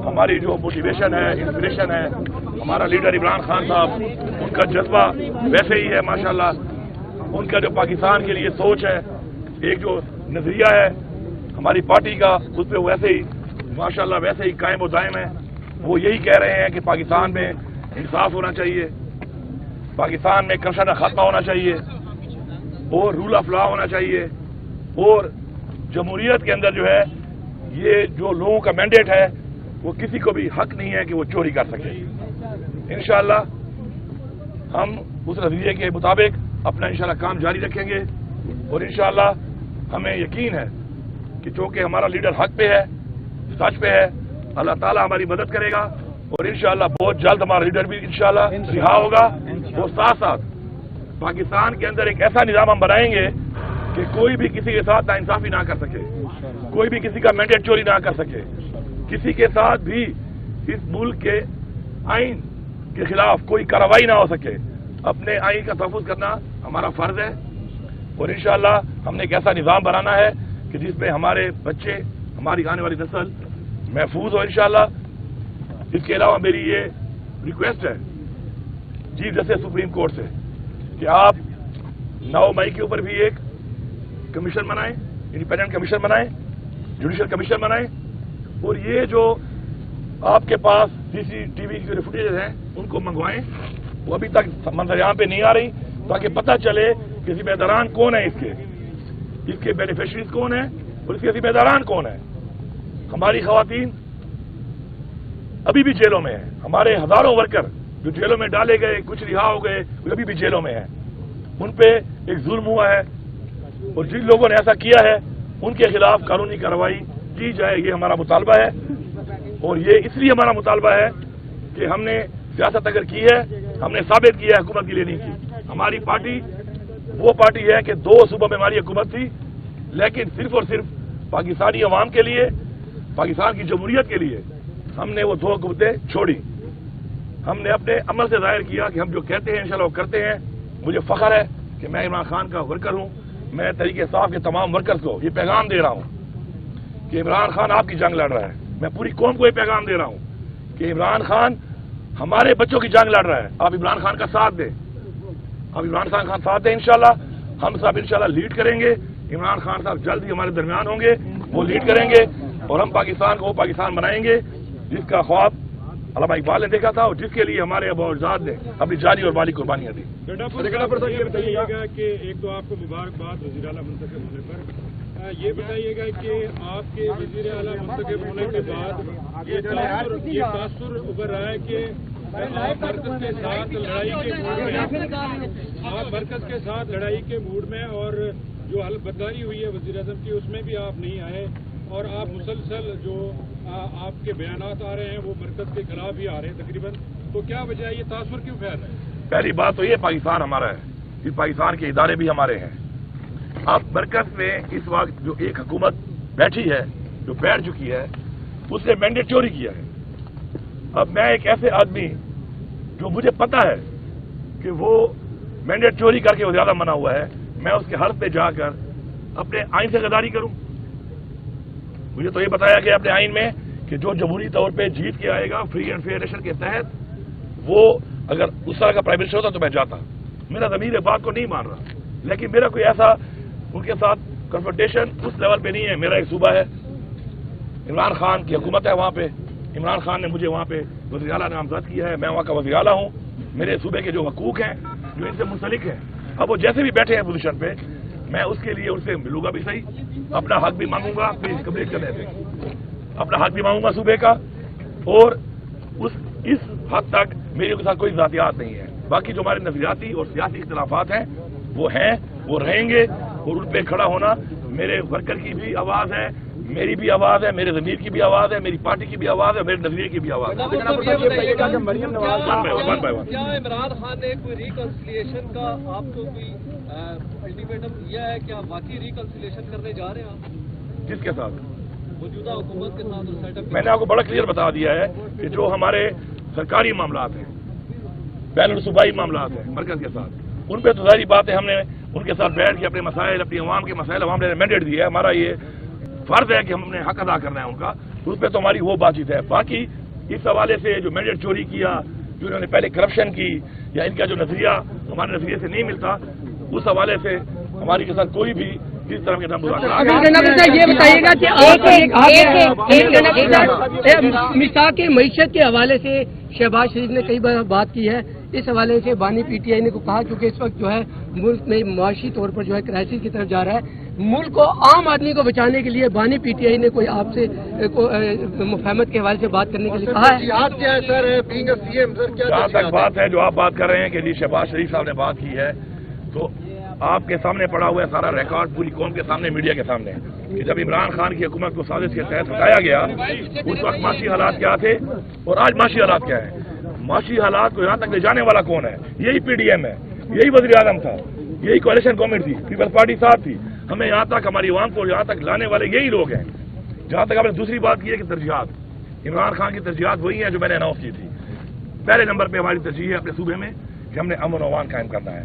ہماری جو موٹیویشن ہے، انسپریشن ہے، ہمارا لیڈر عمران خان صاحب، ان کا جذبہ ویسے ہی ہے ماشاءاللہ. ان کا جو پاکستان کے لیے سوچ ہے، ایک جو نظریہ ہے ہماری پارٹی کا، اس پہ ویسے ہی ماشاءاللہ ویسے ہی قائم و دائم ہے. وہ یہی کہہ رہے ہیں کہ پاکستان میں انصاف ہونا چاہیے، پاکستان میں کرپشن ختم ہونا چاہیے، اور رول آف لا ہونا چاہیے، اور جمہوریت کے اندر جو ہے یہ جو لوگوں کا مینڈیٹ ہے وہ کسی کو بھی حق نہیں ہے کہ وہ چوری کر سکے. انشاءاللہ ہم اس نظریے کے مطابق اپنا انشاءاللہ کام جاری رکھیں گے، اور انشاءاللہ ہمیں یقین ہے کہ چونکہ ہمارا لیڈر حق پہ ہے، سچ پہ ہے، اللہ تعالیٰ ہماری مدد کرے گا، اور انشاءاللہ بہت جلد ہمارا لیڈر بھی انشاءاللہ رہا ہوگا. اور ساتھ ساتھ پاکستان کے اندر ایک ایسا نظام ہم بنائیں گے کہ کوئی بھی کسی کے ساتھ ناانصافی نہ کر سکے، کوئی بھی کسی کا مینڈیٹ چوری نہ کر سکے، کسی کے ساتھ بھی اس ملک کے آئین کے خلاف کوئی کارروائی نہ ہو سکے. اپنے آئین کا تحفظ کرنا ہمارا فرض ہے، اور انشاءاللہ ہم نے ایک ایسا نظام بنانا ہے کہ جس میں ہمارے بچے، ہماری آنے والی نسل محفوظ ہو انشاءاللہ. اس کے علاوہ میری یہ ریکویسٹ ہے چیف جسٹس سپریم کورٹ سے کہ آپ 9 مئی کے اوپر بھی ایک کمیشن بنائیں، انڈیپینڈنٹ کمیشن بنائیں، جوڈیشل کمیشن بنائیں، اور یہ جو آپ کے پاس CCTV کی جو فوٹیجز ہیں ان کو منگوائیں. وہ ابھی تک منظر عام پہ نہیں آ رہی، تاکہ پتہ چلے کہ ذمہ داران کون ہیں، اس کے بینیفیشریز کون ہیں، اور اس کے ذمہ داران کون ہیں. ہماری خواتین ابھی بھی جیلوں میں ہیں، ہمارے ہزاروں ورکر جو جیلوں میں ڈالے گئے، کچھ رہا ہو گئے، وہ ابھی بھی جیلوں میں ہیں. ان پہ ایک ظلم ہوا ہے، اور جن لوگوں نے ایسا کیا ہے ان کے خلاف قانونی کارروائی کی جائے، یہ ہمارا مطالبہ ہے. اور یہ اس لیے ہمارا مطالبہ ہے کہ ہم نے سیاست اگر کی ہے، ہم نے ثابت کیا ہے حکومت کے لیے نہیں کی. ہماری پارٹی وہ پارٹی ہے کہ 2 صوبوں میں ہماری حکومت تھی، لیکن صرف اور صرف پاکستانی عوام کے لیے، پاکستان کی جمہوریت کے لیے ہم نے وہ 2 حکومتیں چھوڑی. ہم نے اپنے عمل سے ظاہر کیا کہ ہم جو کہتے ہیں انشاءاللہ وہ کرتے ہیں. مجھے فخر ہے کہ میں عمران خان کا ورکر ہوں. میں تحریک انصاف کے تمام ورکرز کو یہ پیغام دے رہا ہوں کہ عمران خان آپ کی جنگ لڑ رہا ہے. میں پوری قوم کو یہ پیغام دے رہا ہوں کہ عمران خان ہمارے بچوں کی جنگ لڑ رہا ہے. آپ عمران خان کا ساتھ دیں، آپ عمران خان کا ساتھ دیں. انشاءاللہ ہم سب انشاءاللہ لیڈ کریں گے. عمران خان صاحب جلد ہی ہمارے درمیان ہوں گے، وہ لیڈ کریں گے، اور ہم پاکستان کو وہ پاکستان بنائیں گے جس کا خواب علامہ اقبال نے دیکھا تھا، اور جس کے لیے ہمارے ابا اجداد نے اپنی جانی اور مالی قربانیاں دی. یہ بتائیے گا کہ ایک تو آپ کو مبارکباد وزیر اعلیٰ منتخب ہونے پر. یہ بتائیے گا کہ آپ کے وزیر اعلیٰ منتخب ہونے کے بعد یہ تاثر ابھر رہا ہے کہ آپ مرکز کے ساتھ لڑائی کے موڈ میں، آپ مرکز کے ساتھ لڑائی کے موڈ میں، اور جو حلف برداری ہوئی ہے وزیر اعظم کی اس میں بھی آپ نہیں آئے، اور آپ مسلسل جو آپ کے بیانات آ رہے ہیں وہ مرکز کے خلاف ہی آ رہے ہیں تقریباً. تو کیا وجہ ہے، یہ تاثر کیوں پھیل رہا ہے؟ پہلی بات تو یہ پاکستان ہمارا ہے، یہ پاکستان کے ادارے بھی ہمارے ہیں. اب مرکز میں اس وقت جو ایک حکومت بیٹھی ہے، جو بیٹھ چکی ہے، اس نے مینڈیٹ چوری کیا ہے. اب میں ایک ایسے آدمی جو مجھے پتا ہے کہ وہ مینڈیٹ چوری کر کے وہ زیادہ منع ہوا ہے، میں اس کے حلف پہ جا کر اپنے آئین سے غداری کروں؟ مجھے تو یہ بتایا گیا اپنے آئین میں کہ جو جمہوری طور پہ جیت کے آئے گا فری اینڈ فیئر الیکشن کے تحت، وہ اگر اس طرح کا پرائم منسٹر ہوتا تو میں جاتا. میرا ضمیر بات کو نہیں مان رہا، لیکن میرا کوئی ایسا ان کے ساتھ کنفرنٹیشن اس لیول پہ نہیں ہے. میرا ایک صوبہ ہے، عمران خان کی حکومت ہے وہاں پہ، عمران خان نے مجھے وہاں پہ وزیر اعلیٰ نامزد کیا ہے، میں وہاں کا وزیر اعلیٰ ہوں. میرے صوبے کے جو حقوق ہیں جو ان سے منسلک ہیں، اب وہ جیسے بھی بیٹھے ہیں پوزیشن پہ، میں اس کے لیے ان سے ملوں گا بھی صحیح، اپنا حق بھی مانگوں گا. پلیز کمپلیٹ کرنے سے اپنا حق بھی مانگوں گا صوبے کا، اور اس حد تک میرے کے ساتھ کوئی ذاتیات نہیں ہے. باقی جو ہمارے نظریاتی اور سیاسی اختلافات ہیں وہ رہیں گے، اور ان پہ کھڑا ہونا میرے ورکر کی بھی آواز ہے، میری بھی آواز ہے، میرے ضمیر کی بھی آواز ہے، میری پارٹی کی بھی آواز ہے، میرے نظریے کی بھی آواز ہے. کیا عمران خان نے کوئی ریکنسیلیشن کا آپ کو کوئی الٹیمیٹم دیا ہے؟ کیا واقعی ریکنسیلیشن کرنے جا رہے ہیں آپ؟ کس کے ساتھ؟ موجودہ حکومت کے ساتھ اور سیٹ اپ. میں نے آپ کو بڑا کلیئر بتا دیا ہے کہ جو ہمارے سرکاری معاملات ہیں، بین الصوبائی معاملات ہیں مرکز کے ساتھ، ان پہ تو ظاہری بات ہے ہم نے ان کے ساتھ بیٹھ کے اپنے مسائل، اپنی عوام کے مسائل، عوام نے مینڈیٹ دیا ہے. ہمارا یہ فرض ہے کہ ہم نے حق ادا کرنا ہے ان کا. तो उस पर तो हमारी वो बातचीत है। बाकी इस हवाले से जो मैंडेट चोरी किया, जो इन्होंने पहले करप्शन की, या इनका जो नजरिया हमारे नजरिए से नहीं मिलता, उस हवाले से हमारी के साथ कोई भी किस तरह के ये बताइएगा कि मिसाक के मईशत के हवाले से शहबाज शरीफ ने कई बार बात की है, इस हवाले से बानी पीटीआई ने को कहा, क्योंकि इस वक्त जो है मुल्क में माशी तौर पर जो है क्राइसिस की तरफ जा रहा है, मुल्क को आम आदमी को बचाने के लिए बानी पीटीआई ने कोई आपसे मुफाहमत के हवाले से बात करने के लिए कहा है? जहाँ तक बात है जो आप बात कर रहे हैं कि जी शहबाज शरीफ साहब ने बात की है, तो आपके सामने पड़ा हुआ है सारा रिकॉर्ड पूरी कौम के सामने, मीडिया के सामने, कि जब इमरान खान की हुकूमत को साजिश के तहत हटाया गया उस वक्त माशी हालात क्या थे और आज माशी हालात क्या है। माशी हालात को यहाँ तक ले जाने वाला कौन है? यही पीडीएम है, यही वज़ीर आज़म था, यही कोalition गवर्नमेंट थी, पीपल्स पार्टी साथ थी। हमें यहाँ तक, हमारी आवाम को यहाँ तक लाने वाले यही लोग हैं। जहाँ तक आपने दूसरी बात की है कि तरजीहात, इमरान खान की तरजीहात वही है जो मैंने अनाउंस की थी। पहले नंबर पर हमारी तरजीह है अपने सूबे में कि हमने अमन और अमान कायम करना है,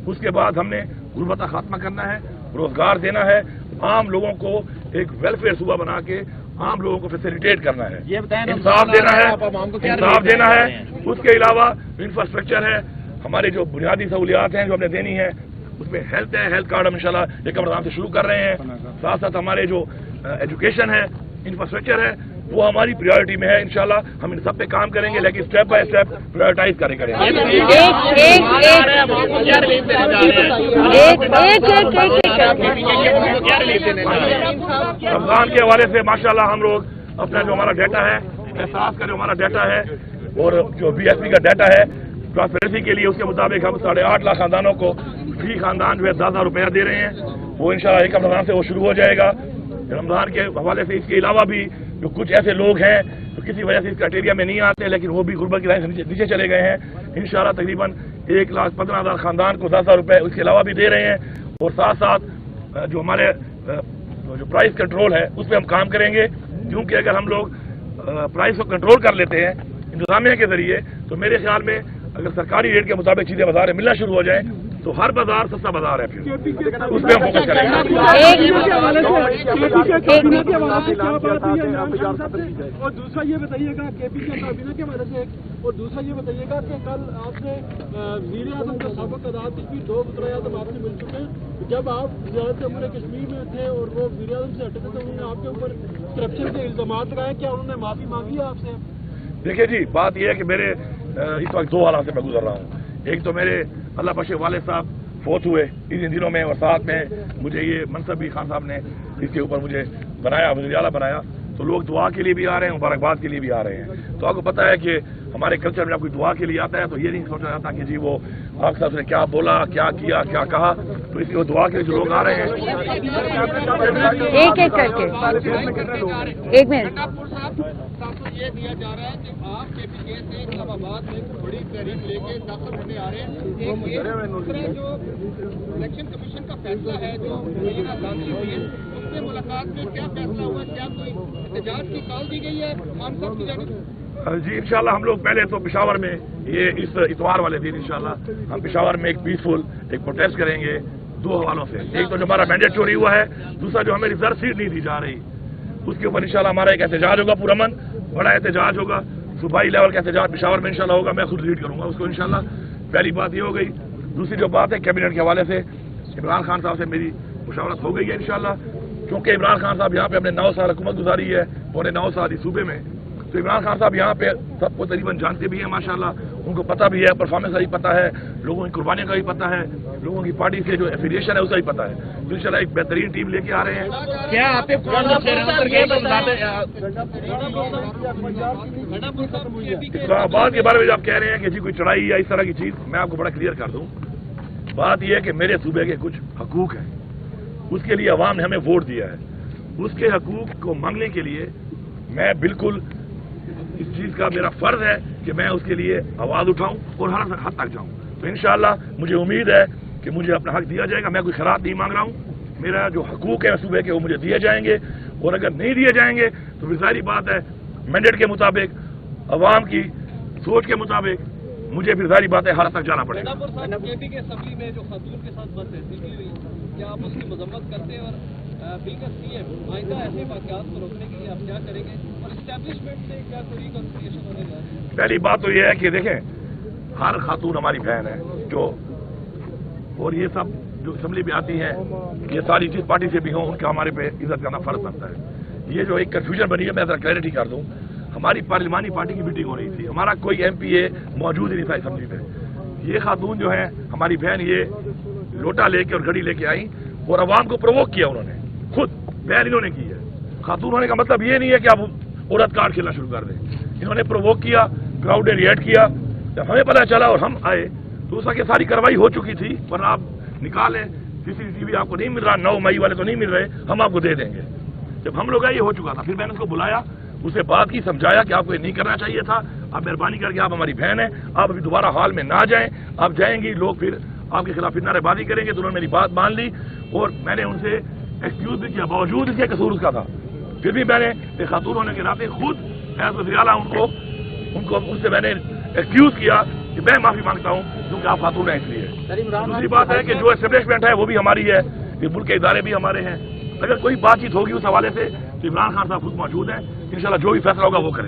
उसके बाद हमने गुर्बत का खात्मा करना है, रोजगार देना है, आम लोगों को एक वेलफेयर सूबा बना के आम लोगों को फैसिलिटेट करना है, इंसाफ देना है, इंसाफ देना है। उसके अलावा इंफ्रास्ट्रक्चर है, हमारे जो बुनियादी सहूलियात हैं जो हमने देनी है, उसमें हेल्थ है, हेल्थ कार्ड हम इंशाल्लाह 1 रमजान से शुरू कर रहे हैं। साथ साथ हमारे जो एजुकेशन है, इंफ्रास्ट्रक्चर है, वो हमारी प्रायोरिटी में है। इंशाल्लाह हम इन सब पे काम करेंगे, लेकिन स्टेप बाय स्टेप प्रायोरिटाइज करेंगे। रमजान के हवाले से माशाल्लाह हम लोग अपना जो हमारा डाटा है, एहसास का जो हमारा डाटा है और जो BSP का डाटा है ट्रांसपेरेंसी के लिए, उसके मुताबिक हम 8.5 लाख खानदानों को फी खानदान जो है 10,000 रुपया दे रहे हैं। वो इंशाल्लाह 1 रमजान से वो शुरू हो जाएगा रमजान के हवाले से। इसके अलावा भी जो कुछ ऐसे लोग हैं जो किसी वजह से इस क्राइटेरिया में नहीं आते, लेकिन वो भी गुर्बत की लाइन से नीचे चले गए हैं, इंशाल्लाह तकरीबन 1,15,000 खानदान को 10,000 रुपए उसके अलावा भी दे रहे हैं। और साथ साथ जो हमारे जो प्राइस कंट्रोल है उस पर हम काम करेंगे, क्योंकि अगर हम लोग प्राइस को कंट्रोल कर लेते हैं इंतजामिया के जरिए, तो मेरे ख्याल में अगर सरकारी रेट के मुताबिक चीजें बाजार में मिलना शुरू हो जाए तो हर बाजार सस्ता बाजार है, फिर उस पर हम फोकस करेंगे। और दूसरा ये बताइएगा KP के काबीना के हवाले से, और दूसरा ये बताइएगा कि कल आपने वज़ीर आज़म के साबिक़ अदालत की 2 वज़ीर आज़म आपसे मिल चुके हैं। जब आप ज़्यादातर पूरे कश्मीर में थे और वो वज़ीर आज़म से हटे थे, तो उन्होंने आपके ऊपर करप्शन के इल्ज़ाम लगाए, क्या उन्होंने माफ़ी मांगी है आपसे? देखिए जी, बात यह है कि मेरे इस वक्त 2 हालात से मैं गुजर रहा हूँ। एक तो मेरे अल्लाह बख्शे वालिद साहब फोत हुए इन दिनों में, और साथ में मुझे ये मनसब भी खान साहब ने इसके ऊपर मुझे बनाया, वज़ीर आला बनाया, तो लोग दुआ के लिए भी आ रहे हैं, मुबारकबाद के लिए भी आ रहे हैं। तो आपको पता है कि हमारे कल्चर में जब कोई दुआ के लिए आता है तो ये नहीं सोचा जाता कि जी वो आप साहब ने क्या बोला, क्या किया, क्या कहा, तो इसलिए वो दुआ के लिए जो लोग आ रहे हैं। एक एक करके 1 मिनट। ये दिया जा रहा है कि आप KPK से इस्लामाबाद में बड़ी तहरीक लेके दाखिल होने आ रहे हैं। दूसरा जो इलेक्शन कमीशन का फैसला है जो महीना दाखिल हुई है, उससे मुलाकात में क्या फैसला हुआ? क्या कोई एहतजाज की कॉल दी गई है खान साहब की जानिब? जी इंशाल्लाह हम लोग पहले तो पेशावर में ये इस इतवार वाले दिन इंशाल्लाह हम पेशावर में एक पीसफुल एक प्रोटेस्ट करेंगे 2 हवालों से। एक तो जो हमारा मैंडेट चोरी हुआ है, दूसरा जो हमें रिजर्व सीट नहीं दी जा रही, उसके ऊपर इंशाल्लाह हमारा एक एहतजाज होगा, पुरअमन बड़ा एहतजाज होगा, सूबाई लेवल का एहतजाज पेशावर में इंशाल्लाह होगा। मैं खुद लीड करूंगा उसको इंशाल्लाह। पहली बात ये हो गई। दूसरी जो बात है कैबिनेट के हवाले से, इमरान खान साहब से मेरी मुशावरत हो गई है इंशाल्लाह, क्योंकि इमरान खान साहब यहाँ पे अपने 9 साल हुकूमत गुजारी है, पौने 9 साल इस सूबे में, तो इमरान खान साहब यहाँ पे सबको तकरीबन जानते भी हैं माशाल्लाह, उनको पता भी है, परफॉर्मेंस का भी पता है, लोगों की कुर्बानियों का भी पता है, लोगों की पार्टी से जो एफिलिएशन है उसका भी पता है। तो इंशाल्लाह एक बेहतरीन टीम लेके आ रहे हैं। क्या आप इस्लामाबाद के बारे में आप कह रहे हैं कि जी कोई चढ़ाई या इस तरह की चीज, मैं आपको बड़ा क्लियर कर दूं। बात यह है कि मेरे सूबे के कुछ हकूक हैं, उसके लिए अवाम ने हमें वोट दिया है, उसके हकूक को मांगने के लिए मैं बिल्कुल इस चीज का मेरा फर्ज है कि मैं उसके लिए आवाज उठाऊं और हर हद तक जाऊं। तो इंशाल्लाह मुझे उम्मीद है कि मुझे अपना हक दिया जाएगा। मैं कोई खराब नहीं मांग रहा हूं, मेरा जो हकूक है सूबे के वो मुझे दिए जाएंगे, और अगर नहीं दिए जाएंगे तो फिर सारी बात है मैंडेट के मुताबिक, अवाम की सोच के मुताबिक मुझे फिर सारी बात है हर तक जाना पड़ेगा। KP के असम्बली में जो खातून के साथ बदतहजीबी हुई, क्या आप उसकी मजम्मत करते हैं? और बिल का सीएम आइंदा ऐसे वाक़यात को रोकने के लिए आप क्या करेंगे और इस्टेब्लिशमेंट से क्या कोई रिकॉन्सिलिएशन होने जा रहा है? पहली बात तो ये है कि देखें हर खातून हमारी बहन है जो, और ये सब जो असम्बली में आती हैं ये सारी जिस पार्टी से भी हों उनका हमारे पे इज्जत करना फर्ज बनता है। ये जो एक कन्फ्यूजन बनी है मैं जरा क्लैरिटी कर दूं, हमारी पार्लिमानी पार्टी की मीटिंग हो रही थी, हमारा कोई एमपीए मौजूद ही नहीं था असम्बली में। ये खातून जो है हमारी बहन ये लोटा लेके और घड़ी लेके आई और अवाम को प्रोवोक किया उन्होंने, खुद बहन इन्होंने की है। खातून होने का मतलब ये नहीं है कि आप औरत कार्ड खेलना शुरू कर दें, इन्होंने प्रोवोक किया, क्राउड ने रिएक्ट किया। जब हमें पता चला और हम आए तो उसका की सारी कार्रवाई हो चुकी थी, पर आप निकालें सीसीटीवी आपको नहीं मिल रहा, 9 मई वाले तो नहीं मिल रहे, हम आपको दे देंगे। जब हम लोग आए ये हो चुका था, फिर मैंने उसको बुलाया, उसे बात की, समझाया कि आपको ये नहीं करना चाहिए था, आप मेहरबानी करके आप हमारी बहन है, आप अभी दोबारा हॉल में ना जाएं, आप जाएंगी लोग फिर आपके खिलाफ फिर नारेबाजी करेंगे। तो उन्होंने मेरी बात मान ली और मैंने उनसे एक्सक्यूज भी किया, बावजूद इसके कसूर उसका था, फिर भी मैंने एक खातून होने के नाते खुद एज वज़ीर आला उनको उससे मैंने एक्सक्यूज किया कि मैं माफी मांगता हूं क्योंकि आप खातून हैं इसलिए। दूसरी बात है कि जो एस्टेब्लिशमेंट है वो भी हमारी है, ये मुल्क के इदारे भी हमारे हैं। अगर कोई बातचीत होगी उस हवाले से तो इमरान खान साहब खुद मौजूद हैं, इंशाल्लाह जो भी फैसला होगा वो करें।